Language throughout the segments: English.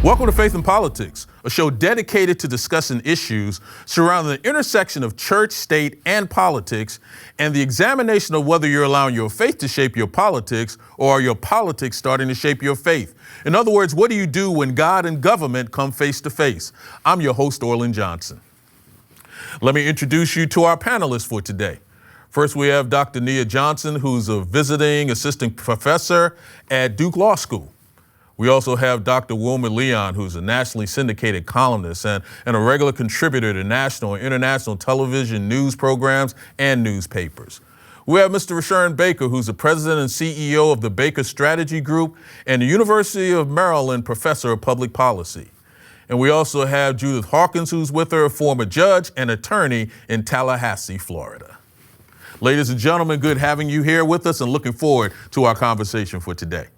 Welcome to Faith and Politics, a show dedicated to discussing issues surrounding the intersection of church, state, and politics, and the examination of whether you're allowing your faith to shape your politics or are your politics starting to shape your faith. In other words, what do you do when God and government come face to face? I'm your host, Orlin Johnson. Let me introduce you to our panelists for today. First, we have Dr. Nia Johnson, who's a visiting assistant professor at Duke Law School. We also have Dr. Wilmer Leon, who's a nationally syndicated columnist and a regular contributor to national and international television news programs and newspapers. We have Mr. Rashawn Baker, who's the president and CEO of the Baker Strategy Group and the University of Maryland professor of public policy. And we also have Judith Hawkins, who's with her, a former judge and attorney in Tallahassee, Florida. Ladies and gentlemen, good having you here with us and looking forward to our conversation for today.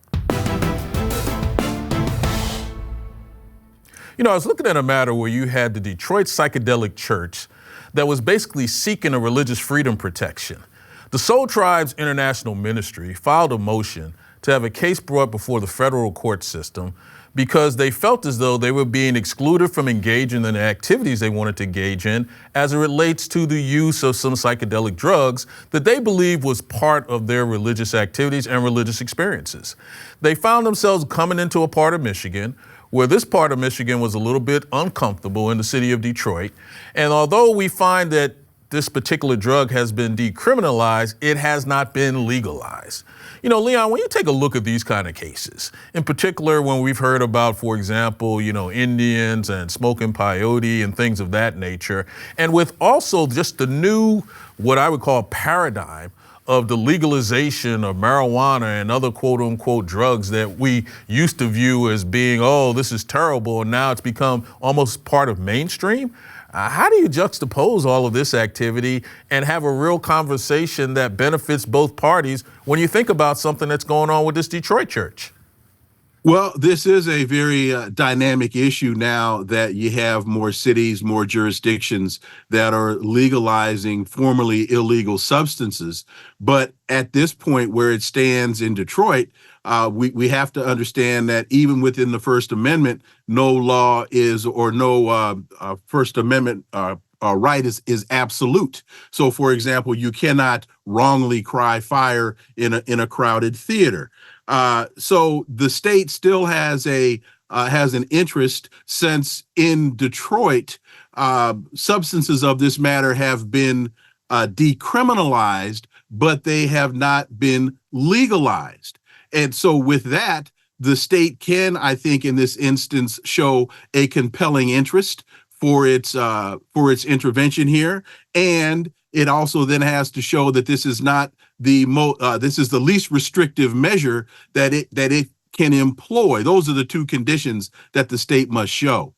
You know, I was looking at a matter where you had the Detroit Psychedelic Church that was basically seeking a religious freedom protection. The Soul Tribes International Ministries filed a motion to have a case brought before the federal court system because they felt as though they were being excluded from engaging in the activities they wanted to engage in as it relates to the use of some psychedelic drugs that they believe was part of their religious activities and religious experiences. They found themselves coming into a part of Michigan where this part of Michigan was a little bit uncomfortable in the city of Detroit. And although we find that this particular drug has been decriminalized, it has not been legalized. You know, Leon, when you take a look at these kind of cases, in particular when we've heard about, for example, you know, Indians and smoking peyote and things of that nature, and with also just the new, what I would call paradigm of the legalization of marijuana and other quote unquote drugs that we used to view as being, oh, this is terrible, and now it's become almost part of mainstream. How do you juxtapose all of this activity and have a real conversation that benefits both parties when you think about something that's going on with this Detroit church? Well, this is a very dynamic issue now that you have more cities, more jurisdictions that are legalizing formerly illegal substances. But at this point where it stands in Detroit, we have to understand that even within the First Amendment, no law is or no First Amendment right is absolute. So, for example, you cannot wrongly cry fire in a crowded theater. So the state still has an interest, since in Detroit, substances of this matter have been decriminalized, but they have not been legalized. And so with that, the state can, I think, in this instance, show a compelling interest for its intervention here, and it also then has to show that this is not this is the least restrictive measure that it can employ. Those are the two conditions that the state must show.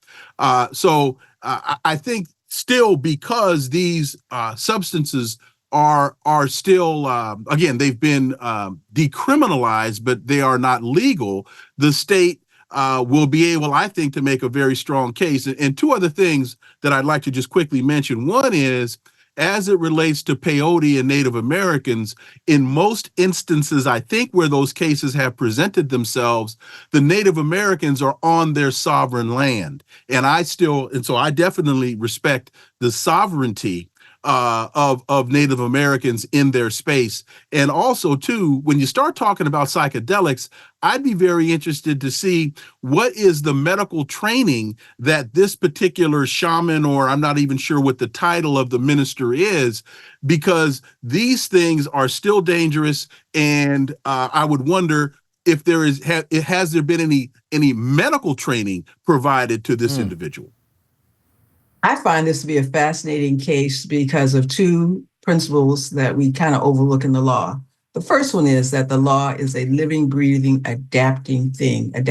So I think still, because these substances are still again, they've been decriminalized, but they are not legal, the state will be able, I think, to make a very strong case. And two other things that I'd like to just quickly mention. One is, as it relates to peyote and Native Americans, in most instances, I think, where those cases have presented themselves, the Native Americans are on their sovereign land. And so I definitely respect the sovereignty of Native Americans in their space. And also, too, when you start talking about psychedelics, I'd be very interested to see what is the medical training that this particular shaman, or I'm not even sure what the title of the minister is, because these things are still dangerous. And I would wonder if has there been any medical training provided to this individual? I find this to be a fascinating case because of two principles that we kind of overlook in the law. The first one is that the law is a living, breathing, adapting thing, and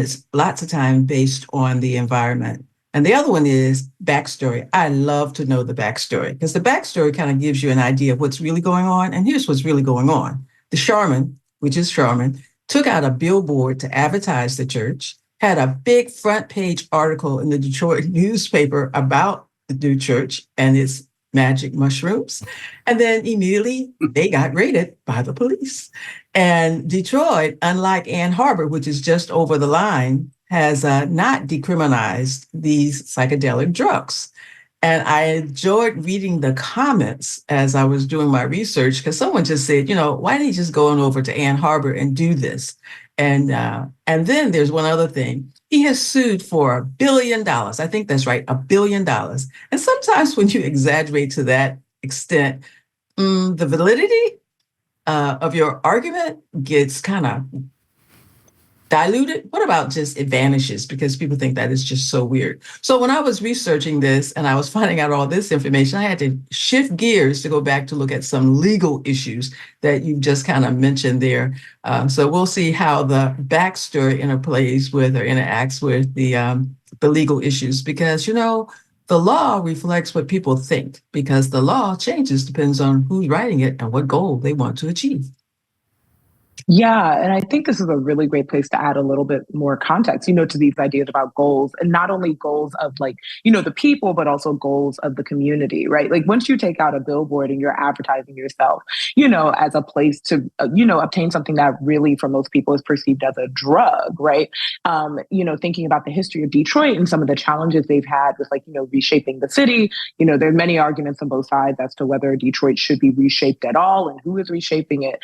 it's lots of time based on the environment. And the other one is backstory. I love to know the backstory, because the backstory kind of gives you an idea of what's really going on. And here's what's really going on. The shaman, which is Sharman, took out a billboard to advertise the church, had a big front page article in the Detroit newspaper about the new church and its magic mushrooms. And then immediately they got raided by the police. And Detroit, unlike Ann Arbor, which is just over the line, has not decriminalized these psychedelic drugs. And I enjoyed reading the comments as I was doing my research, because someone just said, why didn't he just go on over to Ann Arbor and do this? And then there's one other thing. He has sued for $1 billion. I think that's right, $1 billion. And sometimes when you exaggerate to that extent, the validity of your argument gets kind of diluted. What about just it vanishes because people think that is just so weird? So when I was researching this and I was finding out all this information, I had to shift gears to go back to look at some legal issues that you just kind of mentioned there. So we'll see how the backstory interplays with or interacts with the legal issues, because, the law reflects what people think, because the law changes, depends on who's writing it and what goal they want to achieve. Yeah, and I think this is a really great place to add a little bit more context, to these ideas about goals, and not only goals of the people, but also goals of the community, right? Like once you take out a billboard and you're advertising yourself, as a place to, obtain something that really for most people is perceived as a drug, right? Thinking about the history of Detroit and some of the challenges they've had with reshaping the city, there are many arguments on both sides as to whether Detroit should be reshaped at all and who is reshaping it.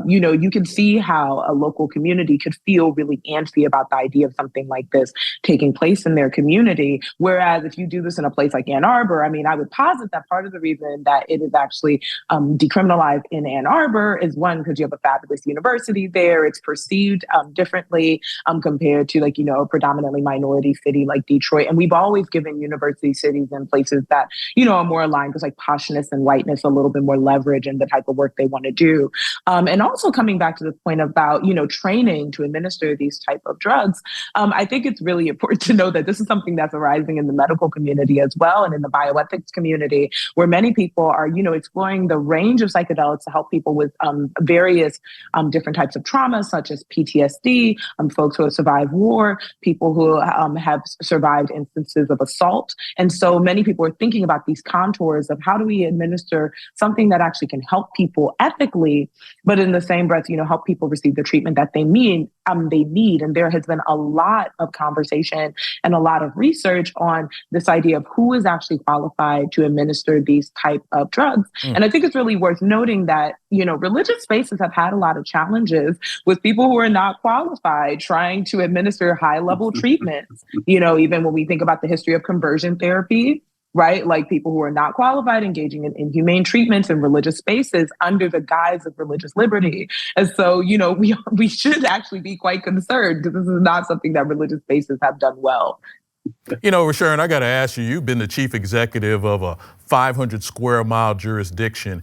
You can see how a local community could feel really antsy about the idea of something like this taking place in their community. Whereas if you do this in a place like Ann Arbor, I would posit that part of the reason that it is actually decriminalized in Ann Arbor is one, because you have a fabulous university there. It's perceived differently compared to a predominantly minority city like Detroit. And we've always given university cities and places that, are more aligned with poshness and whiteness a little bit more leverage in the type of work they want to do. And also coming back to the point about, training to administer these type of drugs, I think it's really important to know that this is something that's arising in the medical community as well, and in the bioethics community, where many people are, exploring the range of psychedelics to help people with various different types of trauma, such as PTSD, folks who have survived war, people who have survived instances of assault. And so many people are thinking about these contours of how do we administer something that actually can help people ethically, but in the same breath, help people receive the treatment that they need. And there has been a lot of conversation and a lot of research on this idea of who is actually qualified to administer these type of drugs. And I think it's really worth noting that, religious spaces have had a lot of challenges with people who are not qualified trying to administer high-level treatments. Even when we think about the history of conversion therapy, right? Like people who are not qualified engaging in inhumane treatments in religious spaces under the guise of religious liberty. And so, we should actually be quite concerned, because this is not something that religious spaces have done well. Sharon, I got to ask you, you've been the chief executive of a 500 square mile jurisdiction.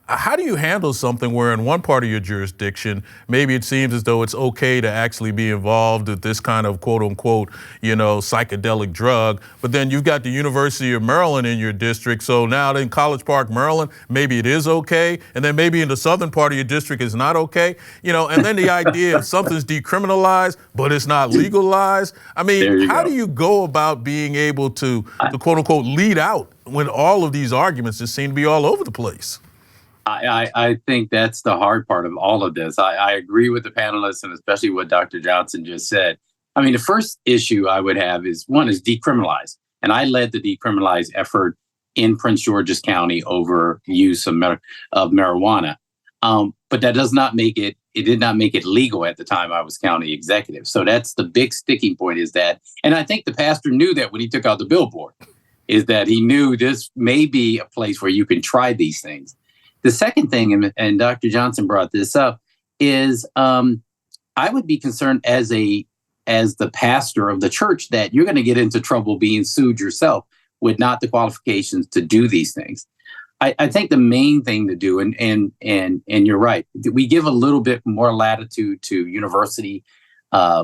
How do you handle something where in one part of your jurisdiction, maybe it seems as though it's okay to actually be involved with this kind of quote unquote, psychedelic drug, but then you've got the University of Maryland in your district. So now in College Park, Maryland, maybe it is okay. And then maybe in the southern part of your district it's not okay. And then the idea of something's decriminalized, but it's not legalized. How do you go about being able to quote unquote lead out when all of these arguments just seem to be all over the place? I think that's the hard part of all of this. I agree with the panelists, and especially what Dr. Johnson just said. The first issue I would have is, one, is decriminalize. And I led the decriminalize effort in Prince George's County over use of marijuana. But that does not make it did not make it legal at the time I was county executive. So that's the big sticking point, is that, and I think the pastor knew that when he took out the billboard, is that he knew this may be a place where you can try these things. The second thing, and Dr. Johnson brought this up, is I would be concerned as the pastor of the church that you're going to get into trouble being sued yourself with not the qualifications to do these things. I think the main thing to do, and you're right, we give a little bit more latitude to university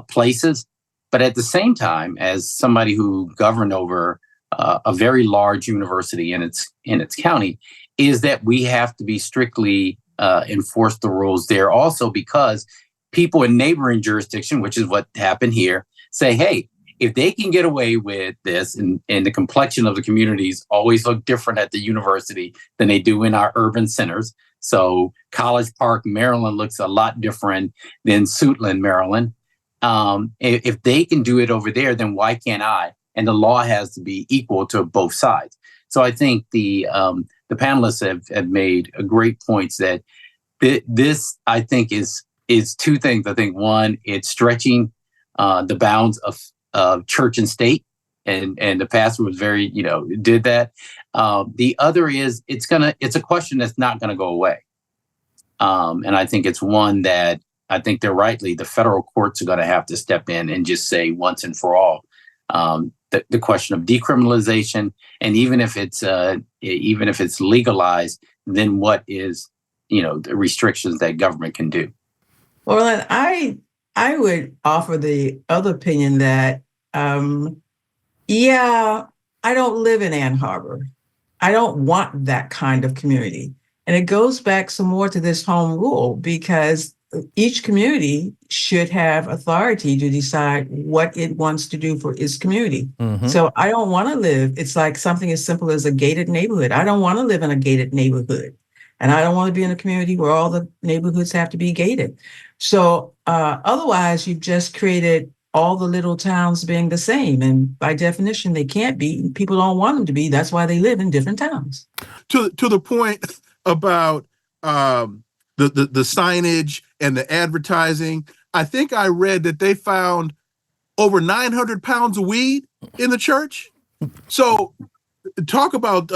places, but at the same time, as somebody who governed over a very large university in its county, is that we have to be strictly enforce the rules there also, because people in neighboring jurisdiction, which is what happened here, say, hey, if they can get away with this, and the complexion of the communities always look different at the university than they do in our urban centers. So College Park, Maryland looks a lot different than Suitland, Maryland. If they can do it over there, then why can't I? And the law has to be equal to both sides. So I think the panelists have made great points that this, I think, is two things. I think one, it's stretching the bounds of church and state, and the pastor was very, did that. The other is it's a question that's not gonna go away, and I think it's one that I think the federal courts are going to have to step in and just say once and for all the question of decriminalization, and even if it's legalized, then what is the restrictions that government can do. Well, and I would offer the other opinion that I don't live in Ann Arbor. I don't want that kind of community, and it goes back some more to this home rule, because each community should have authority to decide what it wants to do for its community. Mm-hmm. So I don't want to live, it's like something as simple as a gated neighborhood. I don't want to live in a gated neighborhood. And I don't want to be in a community where all the neighborhoods have to be gated. So otherwise, you've just created all the little towns being the same. And by definition, they can't be. People don't want them to be. That's why they live in different towns. To the point about the signage and the advertising, I think I read that they found over 900 pounds of weed in the church. So talk about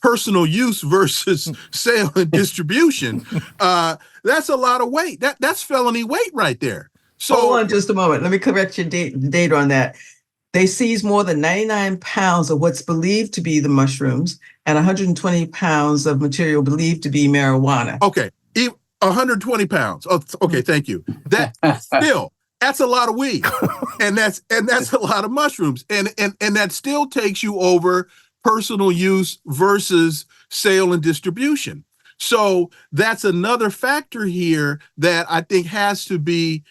personal use versus sale and distribution. That's a lot of weight. That's felony weight right there. So hold on just a moment. Let me correct your data on that. They seized more than 99 pounds of what's believed to be the mushrooms and 120 pounds of material believed to be marijuana. Okay, 120 pounds. Oh, okay, thank you. That's a lot of weed, and that's a lot of mushrooms, and that still takes you over personal use versus sale and distribution. So that's another factor here that I think has to be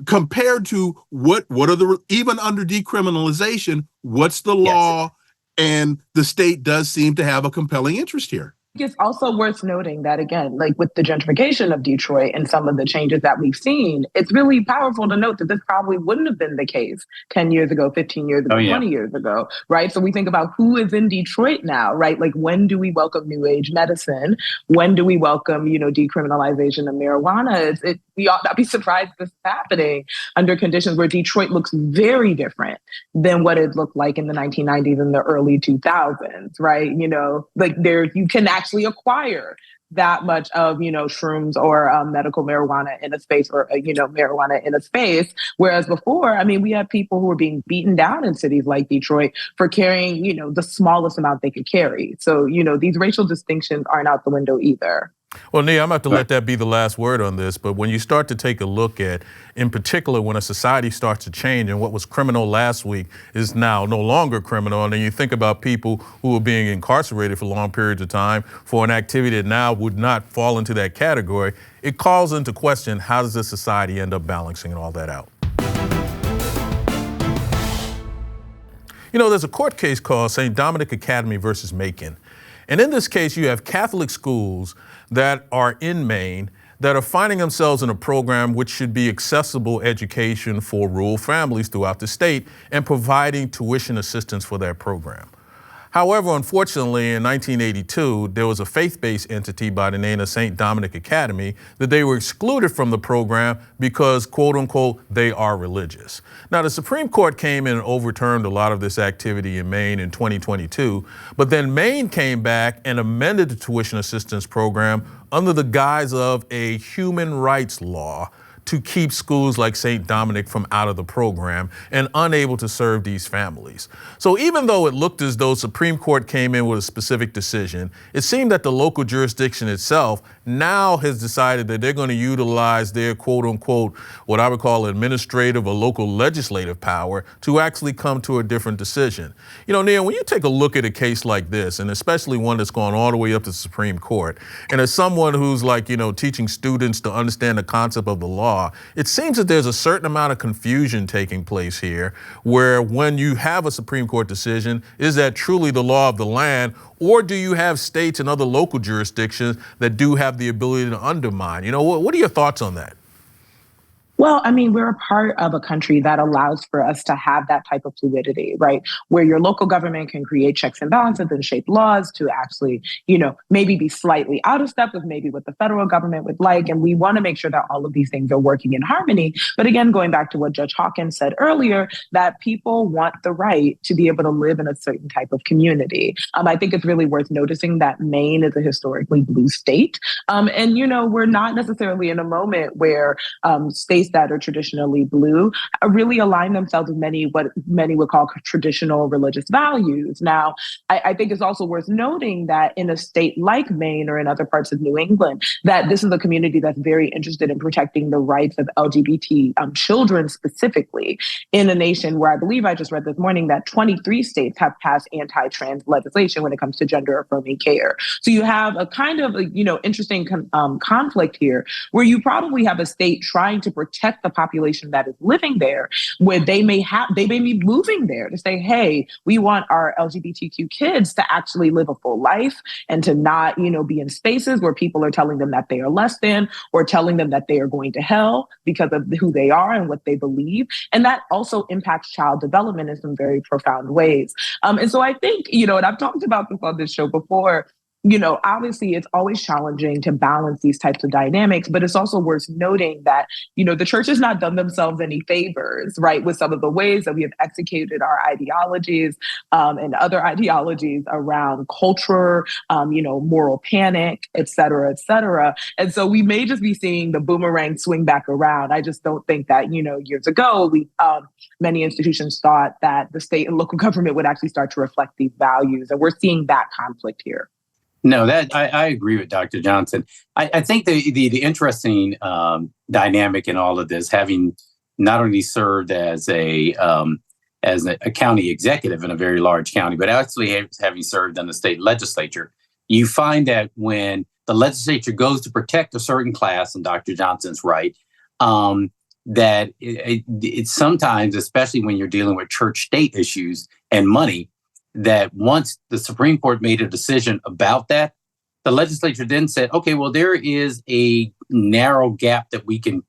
compared to what are the, even under decriminalization, what's the law? And the state does seem to have a compelling interest here. It's also worth noting that, again, like with the gentrification of Detroit and some of the changes that we've seen, it's really powerful to note that this probably wouldn't have been the case 10 years ago, 15 years ago, 20 years ago, right? So we think about who is in Detroit now, right? Like, when do we welcome New Age medicine? When do we welcome, decriminalization of marijuana? We ought not be surprised this is happening under conditions where Detroit looks very different than what it looked like in the 1990s and the early 2000s, right? Like you can actually acquire that much of, shrooms or medical marijuana in a space, or, marijuana in a space. Whereas before, we had people who were being beaten down in cities like Detroit for carrying, the smallest amount they could carry. So, these racial distinctions aren't out the window either. Well, Nia, I'm going to have to let that be the last word on this, but when you start to take a look at, in particular, when a society starts to change and what was criminal last week is now no longer criminal, and then you think about people who are being incarcerated for long periods of time for an activity that now would not fall into that category, it calls into question, how does this society end up balancing all that out? There's a court case called St. Dominic Academy versus Makin. And in this case, you have Catholic schools that are in Maine that are finding themselves in a program which should be accessible education for rural families throughout the state and providing tuition assistance for that program. However, unfortunately, in 1982, there was a faith-based entity by the name of St. Dominic Academy that they were excluded from the program because, quote unquote, they are religious. Now, the Supreme Court came in and overturned a lot of this activity in Maine in 2022, but then Maine came back and amended the tuition assistance program under the guise of a human rights law to keep schools like St. Dominic from out of the program and unable to serve these families. So even though it looked as though Supreme Court came in with a specific decision, it seemed that the local jurisdiction itself now has decided that they're going to utilize their quote unquote, what I would call administrative or local legislative power to actually come to a different decision. Nia, when you take a look at a case like this, and especially one that's gone all the way up to the Supreme Court, and as someone who's teaching students to understand the concept of the law, it seems that there's a certain amount of confusion taking place here, where when you have a Supreme Court decision, is that truly the law of the land, or do you have states and other local jurisdictions that do have the ability to undermine? What are your thoughts on that? Well, I mean, we're a part of a country that allows for us to have that type of fluidity, right? Where your local government can create checks and balances and shape laws to actually, maybe be slightly out of step with maybe what the federal government would like. And we want to make sure that all of these things are working in harmony. But again, going back to what Judge Hawkins said earlier, that people want the right to be able to live in a certain type of community. I think it's really worth noticing that Maine is a historically blue state. And, we're not necessarily in a moment where states that are traditionally blue really align themselves with what many would call traditional religious values. Now, I think it's also worth noting that in a state like Maine or in other parts of New England, that this is a community that's very interested in protecting the rights of LGBT children specifically, in a nation where I believe I just read this morning that 23 states have passed anti-trans legislation when it comes to gender affirming care. So you have a kind of, interesting conflict here where you probably have a state trying to protect the population that is living there, where they may be moving there to say, hey, we want our LGBTQ kids to actually live a full life and to not, be in spaces where people are telling them that they are less than or telling them that they are going to hell because of who they are and what they believe. And that also impacts child development in some very profound ways. And so I think, and I've talked about this on this show before, obviously it's always challenging to balance these types of dynamics, but it's also worth noting that, the church has not done themselves any favors, right, with some of the ways that we have executed our ideologies and other ideologies around culture, moral panic, et cetera, et cetera. And so we may just be seeing the boomerang swing back around. I just don't think that, years ago, many institutions thought that the state and local government would actually start to reflect these values. And we're seeing that conflict here. No, that I agree with Dr. Johnson. I think the interesting dynamic in all of this, having not only served as a county executive in a very large county, but actually having served in the state legislature, you find that when the legislature goes to protect a certain class, and Dr. Johnson's right, that it's sometimes, especially when you're dealing with church-state issues and money, that once the Supreme Court made a decision about that, the legislature then said, okay, well, there is a narrow gap that we can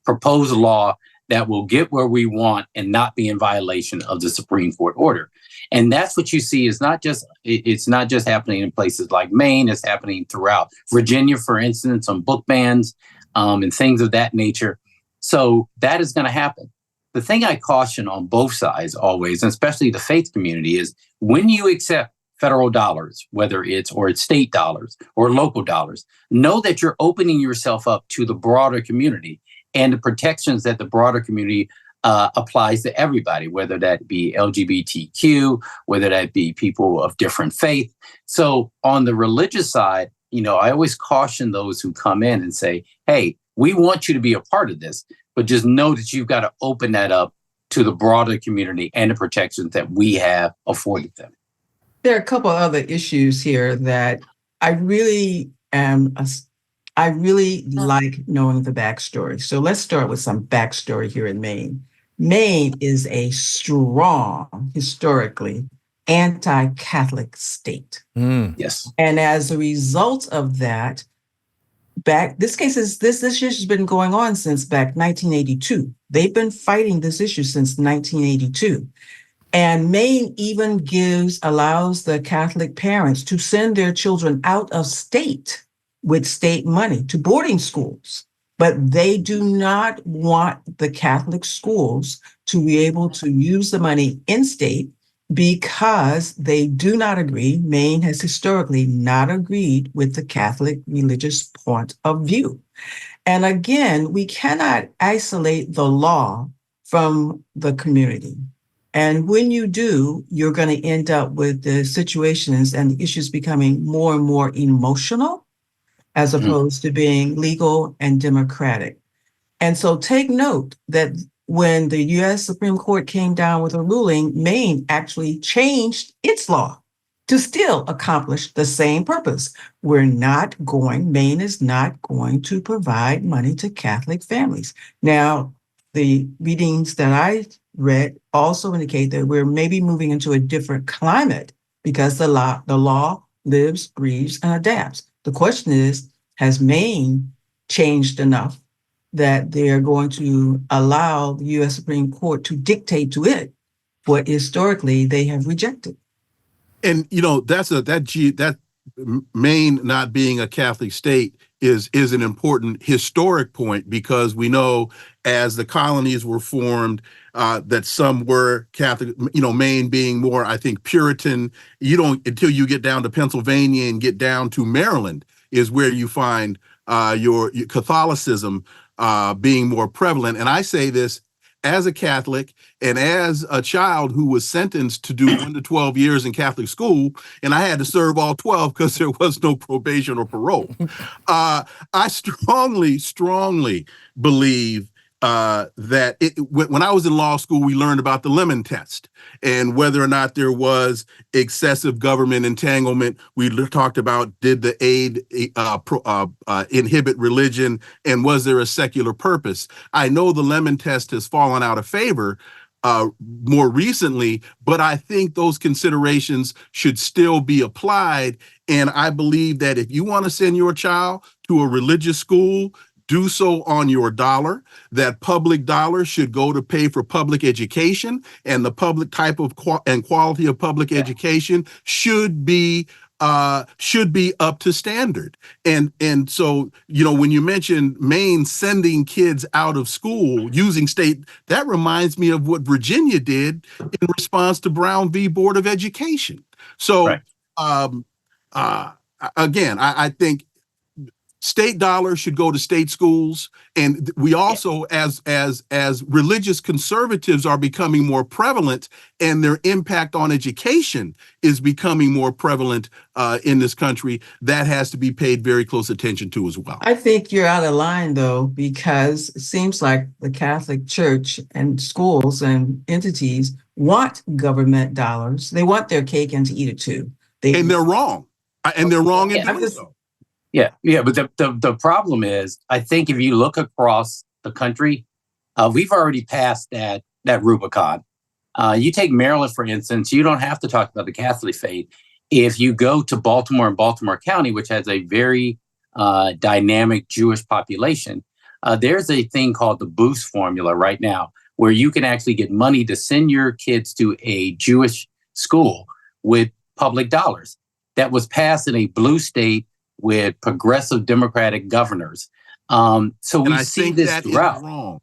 propose a law that will get where we want and not be in violation of the Supreme Court order. And that's what you see is it's not just happening in places like Maine, it's happening throughout Virginia, for instance, on book bans and things of that nature. So that is going to happen. The thing I caution on both sides always, and especially the faith community, is when you accept federal dollars, whether it's state dollars or local dollars, know that you're opening yourself up to the broader community and the protections that the broader community applies to everybody, whether that be LGBTQ, whether that be people of different faith. So on the religious side, I always caution those who come in and say, hey, we want you to be a part of this, but just know that you've got to open that up to the broader community and the protections that we have afforded them. There are a couple other issues here that I really like knowing the backstory. So let's start with some backstory here in Maine. Maine is a strong, historically, anti-Catholic state. Yes. And as a result of that, this issue has been going on since back 1982. They've been fighting this issue since 1982. And Maine even allows the Catholic parents to send their children out of state with state money to boarding schools. But they do not want the Catholic schools to be able to use the money in state because they do not agree. Maine has historically not agreed with the Catholic religious point of view. And again, we cannot isolate the law from the community. And when you do, you're going to end up with the situations and the issues becoming more and more emotional as opposed to being legal and democratic. And so take note that when the U.S. Supreme Court came down with a ruling, Maine actually changed its law to still accomplish the same purpose. Maine is not going to provide money to Catholic families. Now, the readings that I read also indicate that we're maybe moving into a different climate because the law lives, breathes, and adapts. The question is, has Maine changed enough that they're going to allow the U.S. Supreme Court to dictate to it what historically they have rejected. And that Maine not being a Catholic state is an important historic point, because we know as the colonies were formed that some were Catholic. Maine being more, I think, Puritan. You don't, until you get down to Pennsylvania and get down to Maryland, is where you find your Catholicism being more prevalent. And I say this as a Catholic and as a child who was sentenced to do 1 to 12 years in Catholic school, and I had to serve all 12 because there was no probation or parole. I strongly believe that when I was in law school, we learned about the Lemon test and whether or not there was excessive government entanglement. We talked about, did the aid inhibit religion, and was there a secular purpose? I know the Lemon test has fallen out of favor more recently, but I think those considerations should still be applied. And I believe that if you want to send your child to a religious school, do so on your dollar. That public dollar should go to pay for public education, and the public type of and quality of public education should be up to standard. And so, when you mentioned Maine sending kids out of school using state, that reminds me of what Virginia did in response to Brown v. Board of Education. So, right. Again, I think state dollars should go to state schools, and we also, as religious conservatives are becoming more prevalent, and their impact on education is becoming more prevalent in this country, that has to be paid very close attention to as well. I think you're out of line, though, because it seems like the Catholic Church and schools and entities want government dollars. They want their cake and to eat it too. And they're wrong. And they're wrong in doing so. Yeah, but the problem is, I think if you look across the country, we've already passed that Rubicon. You take Maryland, for instance, you don't have to talk about the Catholic faith. If you go to Baltimore and Baltimore County, which has a very dynamic Jewish population, there's a thing called the Boost formula right now, where you can actually get money to send your kids to a Jewish school with public dollars. That was passed in a blue state with progressive Democratic governors. So we see this throughout. Wrong.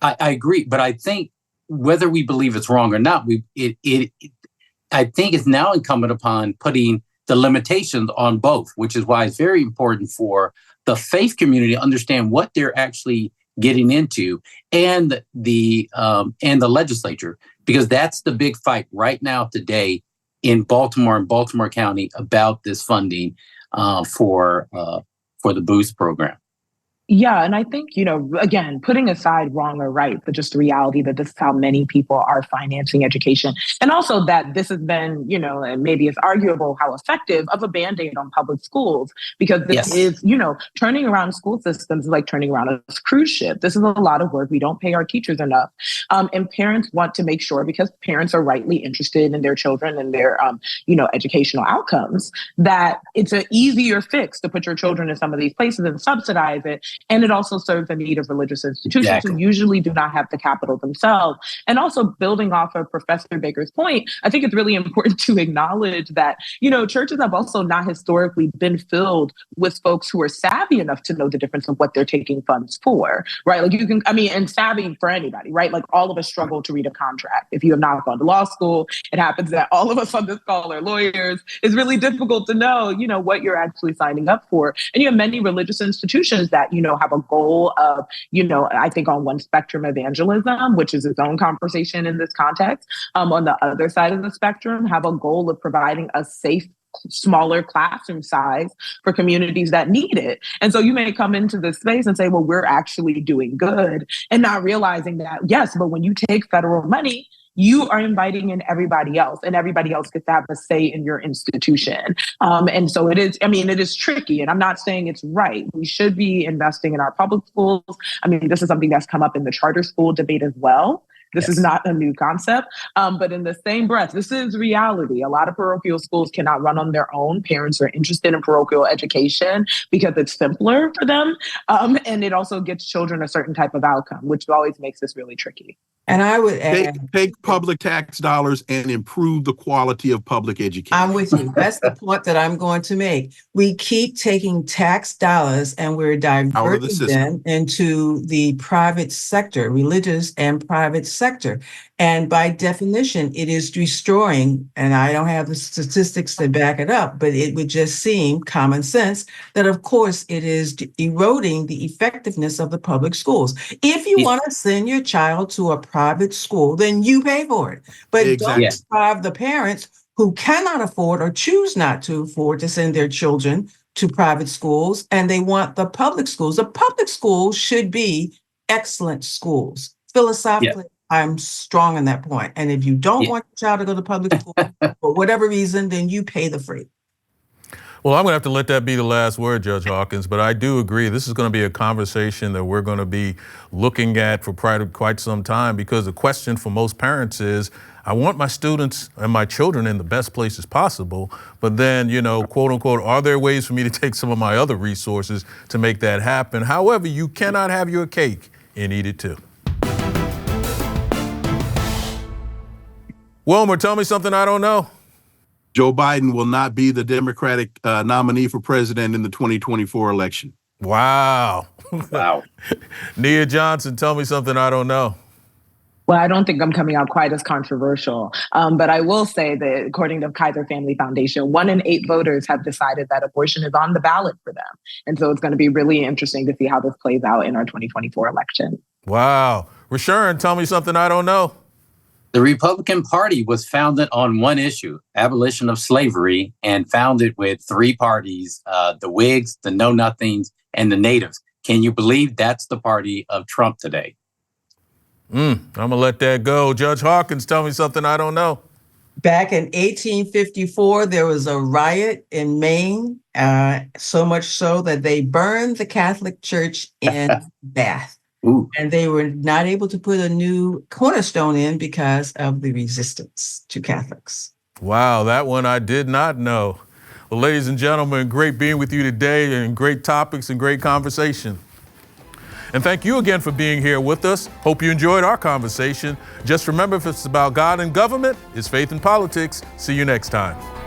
I agree, but I think whether we believe it's wrong or not, I think it's now incumbent upon putting the limitations on both, which is why it's very important for the faith community to understand what they're actually getting into, and the legislature, because that's the big fight right now today in Baltimore and Baltimore County about this funding for the Boost program. Yeah. And I think, again, putting aside wrong or right, but just the reality that this is how many people are financing education. And also that this has been, and maybe it's arguable how effective of a Band-Aid on public schools, because this is, turning around school systems is like turning around a cruise ship. This is a lot of work. We don't pay our teachers enough. And parents want to make sure, because parents are rightly interested in their children and their, educational outcomes, that it's an easier fix to put your children in some of these places and subsidize it. And it also serves the need of religious institutions who usually do not have the capital themselves. And also, building off of Professor Baker's point, I think it's really important to acknowledge that, churches have also not historically been filled with folks who are savvy enough to know the difference of what they're taking funds for, right? Like and savvy for anybody, right? Like all of us struggle to read a contract. If you have not gone to law school, it happens that all of us on this call are lawyers. It's really difficult to know, what you're actually signing up for. And you have many religious institutions that, have a goal of, I think on one spectrum, evangelism, which is its own conversation in this context. On the other side of the spectrum, have a goal of providing a safe, smaller classroom size for communities that need it. And so you may come into this space and say, well, we're actually doing good, and not realizing that, yes, but when you take federal money, you are inviting in everybody else, and everybody else gets to have a say in your institution. And so it is tricky, and I'm not saying it's right. We should be investing in our public schools. This is something that's come up in the charter school debate as well. This is not a new concept. But in the same breath, this is reality. A lot of parochial schools cannot run on their own. Parents are interested in parochial education because it's simpler for them. And it also gets children a certain type of outcome, which always makes this really tricky. And I would add, take public tax dollars and improve the quality of public education. I'm with you. That's the point that I'm going to make. We keep taking tax dollars and we're diverting them into the private sector, religious and private sector. And by definition, it is destroying, and I don't have the statistics to back it up, but it would just seem common sense that, of course, it is eroding the effectiveness of the public schools. If you want to send your child to a private school, then you pay for it. But don't deprive the parents who cannot afford or choose not to afford to send their children to private schools, and they want the public schools. The public schools should be excellent schools. Philosophically, I'm strong on that point. And if you don't want your child to go to public school for whatever reason, then you pay the freight. Well, I'm going to have to let that be the last word, Judge Hawkins, but I do agree this is going to be a conversation that we're going to be looking at for quite some time, because the question for most parents is, I want my students and my children in the best places possible, but then, you know, quote unquote, are there ways for me to take some of my other resources to make that happen? However, you cannot have your cake and eat it too. Wilmer, tell me something I don't know. Joe Biden will not be the Democratic nominee for president in the 2024 election. Wow. Wow. Nia Johnson, tell me something I don't know. Well, I don't think I'm coming out quite as controversial, but I will say that according to Kaiser Family Foundation, 1 in 8 voters have decided that abortion is on the ballot for them. And so it's going to be really interesting to see how this plays out in our 2024 election. Wow. Rashawn, tell me something I don't know. The Republican Party was founded on one issue, abolition of slavery, and founded with 3 parties, the Whigs, the Know Nothings, and the Natives. Can you believe that's the party of Trump today? I'm going to let that go. Judge Hawkins, tell me something I don't know. Back in 1854, there was a riot in Maine, so much so that they burned the Catholic Church in Bath. Ooh. And they were not able to put a new cornerstone in because of the resistance to Catholics. Wow, that one I did not know. Well, ladies and gentlemen, great being with you today, and great topics and great conversation. And thank you again for being here with us. Hope you enjoyed our conversation. Just remember, if it's about God and government, it's faith and politics. See you next time.